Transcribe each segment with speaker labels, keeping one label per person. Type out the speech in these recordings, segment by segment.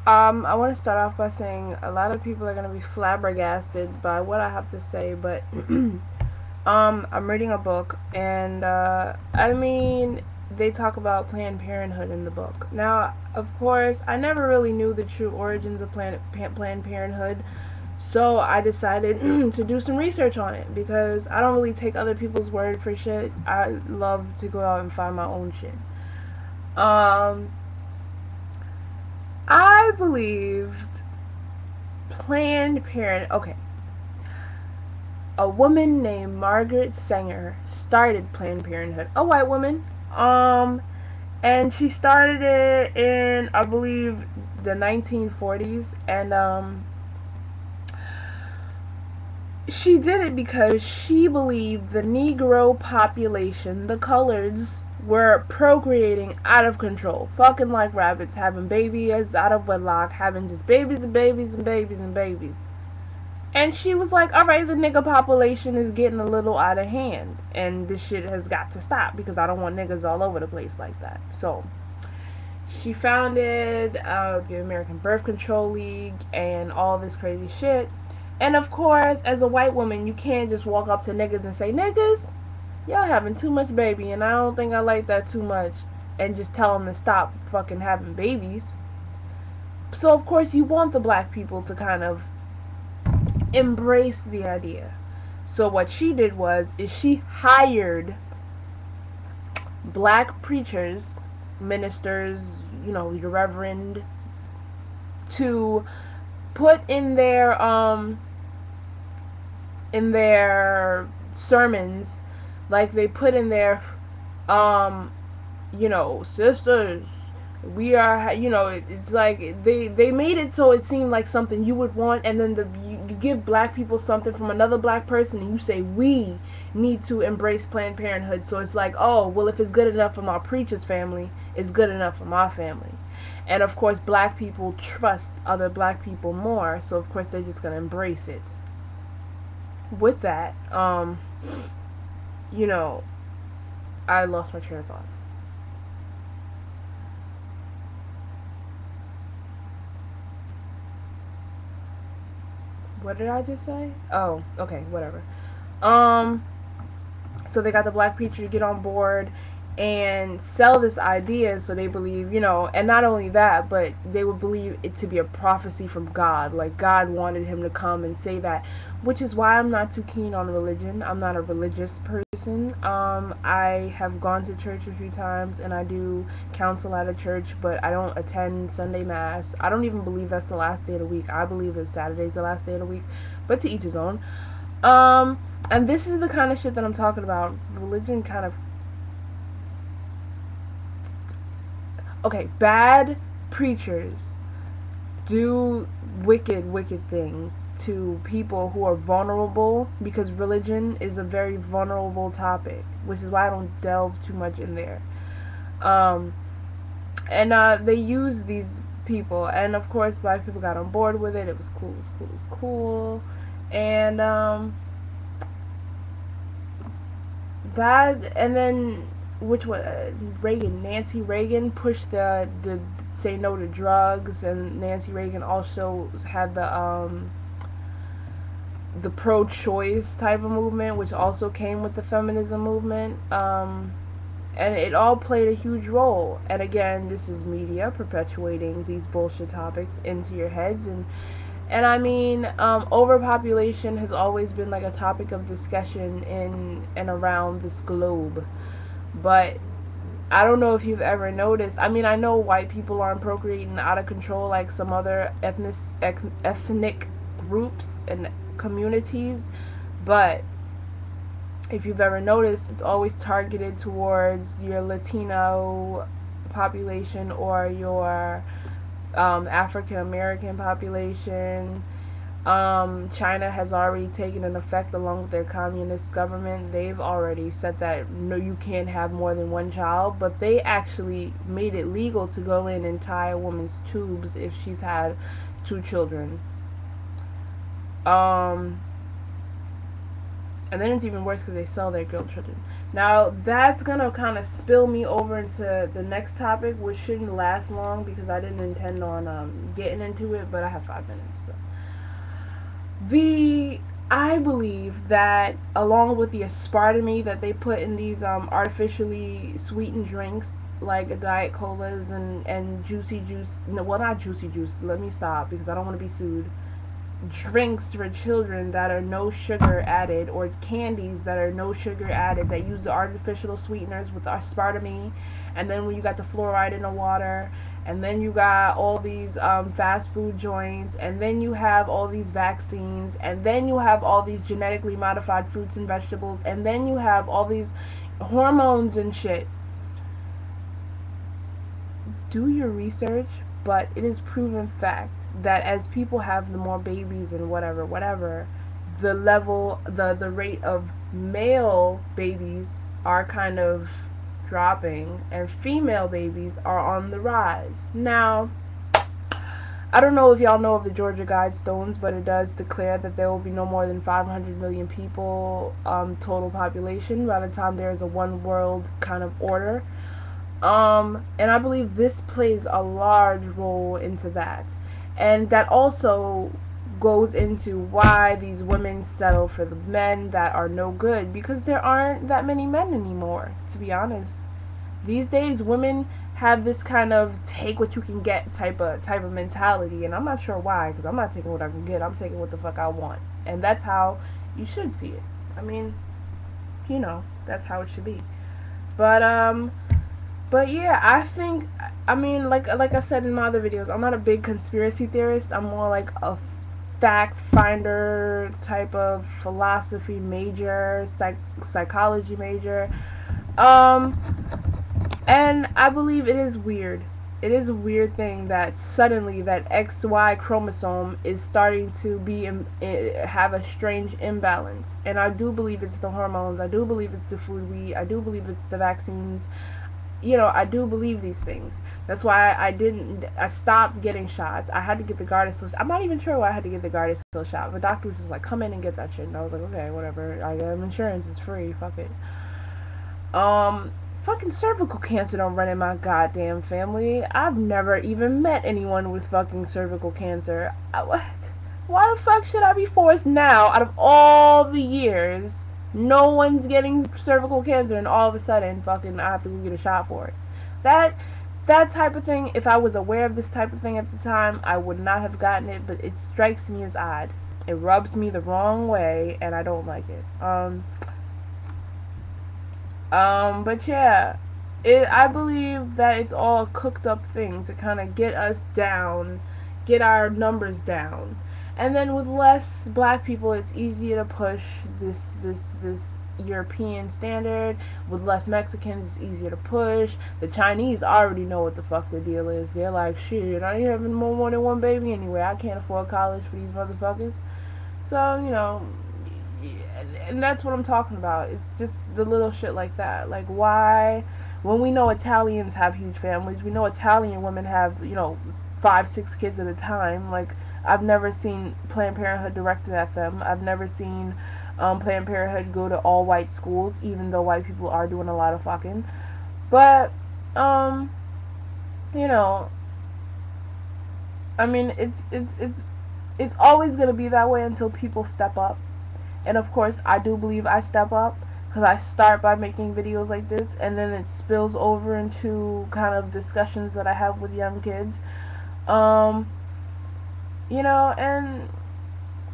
Speaker 1: I want to start off by saying a lot of people are going to be flabbergasted by what I have to say, but I'm reading a book, and I mean, they talk about Planned Parenthood in the book. Now, of course, I never really knew the true origins of Planned Parenthood, so I decided to do some research on it because I don't really take other people's word for shit. I love to go out and find my own shit. Um, I believed Planned Parent. Okay, a woman named Margaret Sanger started Planned Parenthood. A white woman. And she started it in, I believe, the 1940s, and she did it because she believed the Negro population, the coloreds, were procreating out of control, fucking like rabbits, having babies out of wedlock, having just babies and babies and babies and babies. And she was like, alright, the nigga population is getting a little out of hand. And this shit has got to stop because I don't want niggas all over the place like that. So, she founded the American Birth Control League and all this crazy shit. And of course, as a white woman, you can't just walk up to niggas and say, niggas, y'all having too much baby, and I don't think I like that too much. And just tell them to stop fucking having babies. So, of course, you want the black people to kind of embrace the idea. So what she did was is she hired black preachers, ministers, your reverend, to put in their sermons, like they put in their sisters, we are, it's like they made it so it seemed like something you would want, and then you give black people something from another black person and you say we need to embrace Planned Parenthood. So it's like, oh well, if it's good enough for my preacher's family, it's good enough for my family. And of course black people trust other black people more, so of course they're just going to embrace it. With that, you know I lost my train of thought. What did I just say? Oh, okay, whatever. Um, so they got the black preacher to get on board and sell this idea, so they believe, and not only that, but they would believe it to be a prophecy from God. Like God wanted him to come and say that, which is why I'm not too keen on religion. I'm not a religious person. I have gone to church a few times and I do counsel at a church, but I don't attend Sunday Mass. I don't even believe that's the last day of the week. I believe that Saturday's the last day of the week, but to each his own. And this is the kind of shit that I'm talking about. Religion kind of, okay, bad preachers do wicked things to people who are vulnerable, because religion is a very vulnerable topic, which is why I don't delve too much in there. Um, and they use these people, and of course black people got on board with it. It was cool, it was cool, it was cool. And that, and then which one? Nancy Reagan pushed the say no to drugs, and Nancy Reagan also had the pro-choice type of movement, which also came with the feminism movement. And it all played a huge role. And again, this is media perpetuating these bullshit topics into your heads. And I mean, overpopulation has always been like a topic of discussion in and around this globe. But I don't know if you've ever noticed. I mean, I know white people aren't procreating out of control like some other ethnic groups and communities, but if you've ever noticed, it's always targeted towards your Latino population or your African American population. China has already taken an effect along with their communist government. They've already said that no, you can't have more than one child, but they actually made it legal to go in and tie a woman's tubes if she's had two children. Um, and then it's even worse because they sell their girl children. Now that's gonna kind of spill me over into the next topic, which shouldn't last long because I didn't intend on getting into it, but I have 5 minutes. So. The I believe that along with the aspartame that they put in these artificially sweetened drinks like diet colas and juicy juice, no, well, not juicy juice, let me stop because I don't want to be sued, drinks for children that are no sugar added, or candies that are no sugar added, that use the artificial sweeteners with aspartame, and then when you got the fluoride in the water, and then you got all these fast food joints, and then you have all these vaccines, and then you have all these genetically modified fruits and vegetables, and then you have all these hormones and shit. Do your research, but it is proven fact that as people have the more babies and whatever, the level, the rate of male babies are kind of dropping and female babies are on the rise. Now, I don't know if y'all know of the Georgia Guidestones, but it does declare that there will be no more than 500 million people total population by the time there is a one world kind of order. And I believe this plays a large role into that. And that also goes into why these women settle for the men that are no good, because there aren't that many men anymore, to be honest. These days women have this kind of take what you can get type of mentality, and I'm not sure why, because I'm not taking what I can get, I'm taking what the fuck I want. And that's how you should see it. I mean, you know, that's how it should be. But yeah, I think, I mean, like I said in my other videos, I'm not a big conspiracy theorist. I'm more like a fact finder type of philosophy major, psychology major. And I believe it is weird. It is a weird thing that suddenly that XY chromosome is starting to be have a strange imbalance. And I do believe it's the hormones. I do believe it's the food we eat. I do believe it's the vaccines. You know, I do believe these things. That's why I stopped getting shots. I had to get the Gardasil. I'm not even sure why I had to get the Gardasil shot. The doctor was just like, come in and get that shit. And I was like, okay, whatever. I have insurance. It's free. Fuck it. Fucking cervical cancer don't run in my goddamn family. I've never even met anyone with fucking cervical cancer. What? Why the fuck should I be forced now, out of all the years, no one's getting cervical cancer, and all of a sudden, fucking, I have to go get a shot for it? That type of thing, if I was aware of this type of thing at the time, I would not have gotten it, but it strikes me as odd. It rubs me the wrong way, and I don't like it. But yeah, I believe that it's all a cooked up thing to kind of get us down, get our numbers down. And then with less black people, it's easier to push this European standard. With less Mexicans, it's easier to push. The Chinese already know what the fuck the deal is. They're like, shit, I ain't having more than one baby anyway. I can't afford college for these motherfuckers. So, you know, and that's what I'm talking about. It's just the little shit like that. Like, why, when we know Italians have huge families, we know Italian women have, you know, 5-6 kids at a time. Like, I've never seen Planned Parenthood directed at them. I've never seen Planned Parenthood go to all white schools, even though white people are doing a lot of fucking. But, you know, I mean, it's always gonna be that way until people step up. And of course, I do believe I step up, because I start by making videos like this, and then it spills over into kind of discussions that I have with young kids. You know, and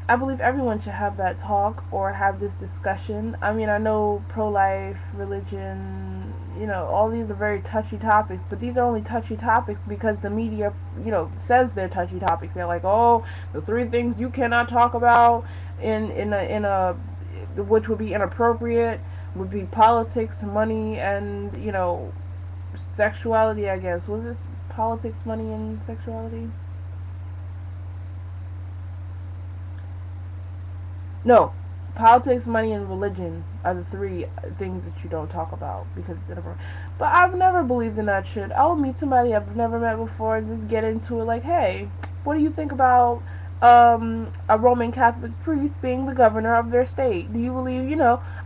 Speaker 1: I believe everyone should have that talk or have this discussion. I mean, I know pro-life, religion, you know, all these are very touchy topics, but these are only touchy topics because the media, you know, says they're touchy topics. They're like, oh, the 3 things you cannot talk about in a which would be inappropriate would be politics, money, and, you know, sexuality, I guess. Was this politics, money, and sexuality? No, politics, money, and religion are the 3 things that you don't talk about because it's inappropriate. But I've never believed in that shit. I'll meet somebody I've never met before and just get into it like, hey, what do you think about a Roman Catholic priest being the governor of their state? Do you believe,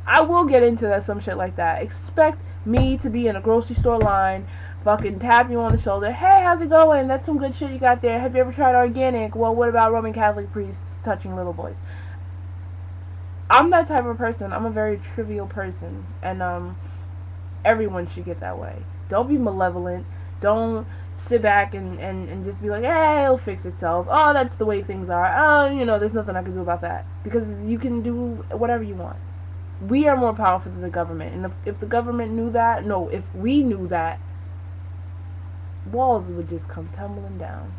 Speaker 1: I will get into that, some shit like that. Expect me to be in a grocery store line, fucking tap you on the shoulder. Hey, how's it going? That's some good shit you got there. Have you ever tried organic? Well, what about Roman Catholic priests touching little boys? I'm that type of person. I'm a very trivial person. And, everyone should get that way. Don't be malevolent. Don't sit back and just be like, hey, it'll fix itself. Oh, that's the way things are. Oh, there's nothing I can do about that. Because you can do whatever you want. We are more powerful than the government. And if the government knew that, no, if we knew that, walls would just come tumbling down.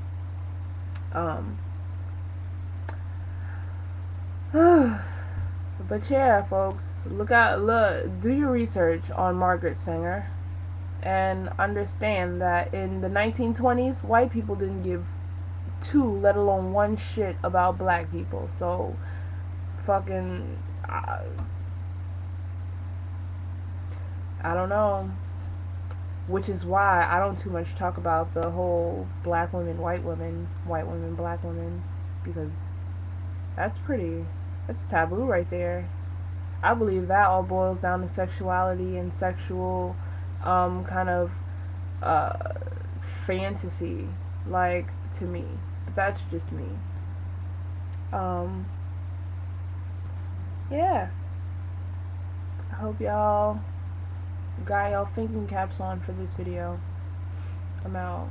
Speaker 1: But yeah, folks, look, do your research on Margaret Sanger and understand that in the 1920s, white people didn't give two, let alone one shit about black people. So, fucking, I don't know. Which is why I don't too much talk about the whole black women, white women, black women, because that's taboo right there. I believe that all boils down to sexuality and sexual kind of uh, fantasy, like, to me. But that's just me. Yeah. I hope y'all got y'all thinking caps on for this video. I'm out.